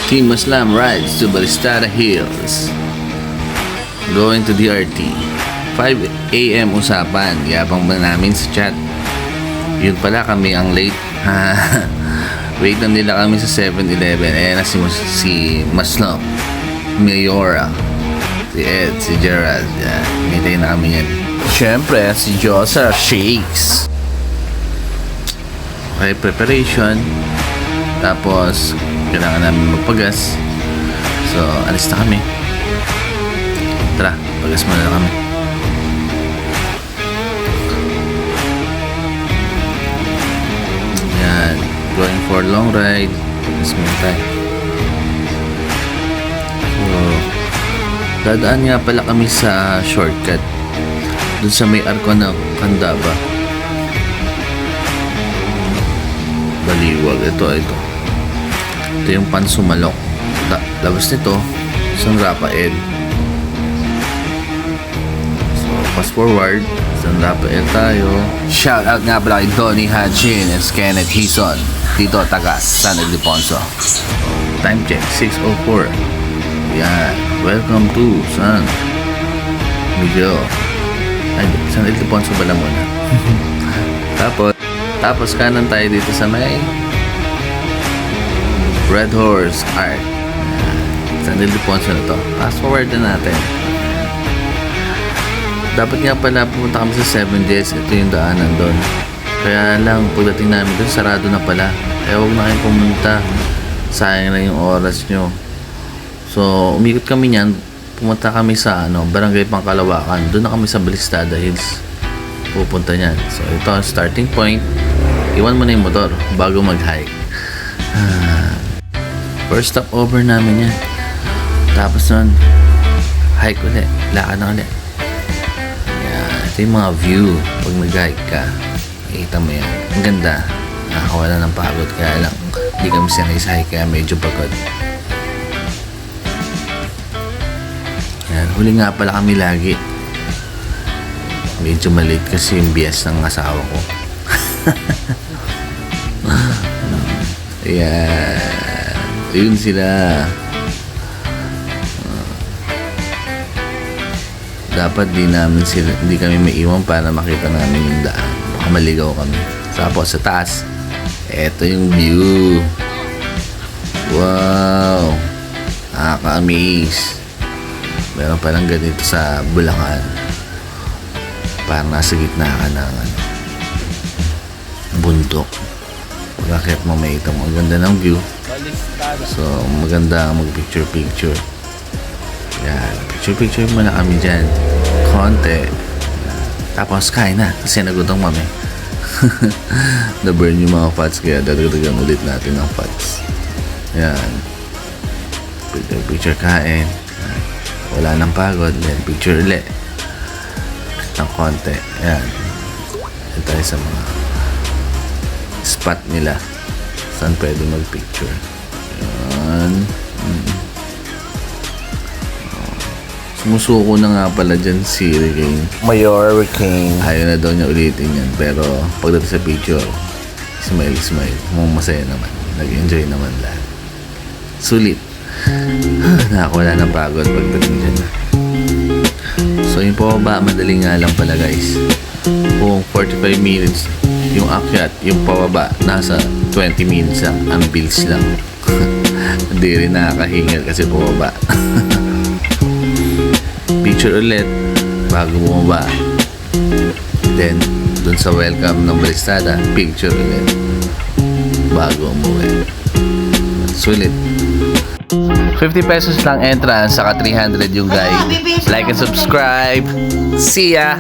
Team Muslim rides to Balistada Hills. Going to DRT. 5 AM usapan. Yabang ba namin sa chat. Yun pala kami ang late. Wait lang nila kami sa 7-Eleven. Ayan na si Muslim, Mayora, si Ed, si Gerald. Yan. Hintayin na kami yan. Siyempre, si Josa Shakes. Okay, preparation. Tapos kailangan namin magpagas. So, alis na kami. Tara, pagas muna na kami. Yan, going for long ride. Pagas muna tayo. So, dadaan nga pala kami sa shortcut dun sa may arko na Candaba. Baliwag. Ito. Ito yung Pansumalok. Labas nito, San Rafael. So, fast forward. San Rafael tayo. Shout out nga pala kay Donnie Hatchin and Kenneth Hison. Dito, taga San Ildefonso. Time check, 6:04. Yan. Welcome to San Miguel. Ay, San Ildefonso pala muna. Tapos kanan tayo dito sa may Red Horse Art. San Ildefonso na to. Fast forward na natin. Dapat nga pala pumunta kami sa 7Ds. Ito yung daanan doon. Kaya lang pagdating namin doon, sarado na pala. Kaya huwag na kayong pumunta. Sayang na yung oras nyo. So umikot kami niyan. Pumunta kami sa Barangay Pangkalawakan. Doon na kami sa Balistada Hills pupunta niyan. So ito ang starting point. Iwan mo na yung motor bago mag-hike. First stop over namin yan. Tapos nun, hike ulit. Lakad na ulit. Yan. Ito yung mga view pag nag-hike ka. Makikita mo yan. Ang ganda. Nakakawala ng pagod. Kaya lang, hindi kami sanay sa hike kaya medyo pagod. Yan. Huli nga pala kami lagi. Medyo maliit kasi yung bias ng asawa ko. Ayan. Yun sila. Dapat hindi kami maiwan para makita namin yung daan. Baka maligaw kami. Tapos sa taas, eto yung view. Wow. Nakaka-amaze. Meron palang ganito sa Bulacan. Parang nasa gitna ka ng bundok. Pagkakit mo makita mo, ang ganda ng view. So maganda mag-picture. Yan, picture muna kami dyan konti. Tapos kain na kasi nagutom kami. Na-burn yung mga fats kaya dadagdagan ulit natin ng fats. Yan, picture kain. Wala nang pagod. Then picture ulit ng konti. Yan. Yan tayo sa mga spot nila saan pwede mag-picture. Yan. Sumusuko na nga pala dyan si Hurricane. Mayor King. Ayaw na daw niya ulitin yan. Pero pagdating sa picture, smile. Masaya naman. Nag-enjoy naman lahat. Sulit. Nakakawala ng pagod pagdating dyan. So yung pababa, madali nga lang pala guys. Kung 45 minutes yung akyat, yung pababa nasa 20 minutes lang. Ang bills lang. Hindi rin nakakahingal kasi pababa. Picture ulit bago bumaba. Then dun sa welcome ng Balistada, picture ulit bago umuwi. Sulit. 50 pesos lang entrance, saka 300 yung guide. Like and subscribe. See ya!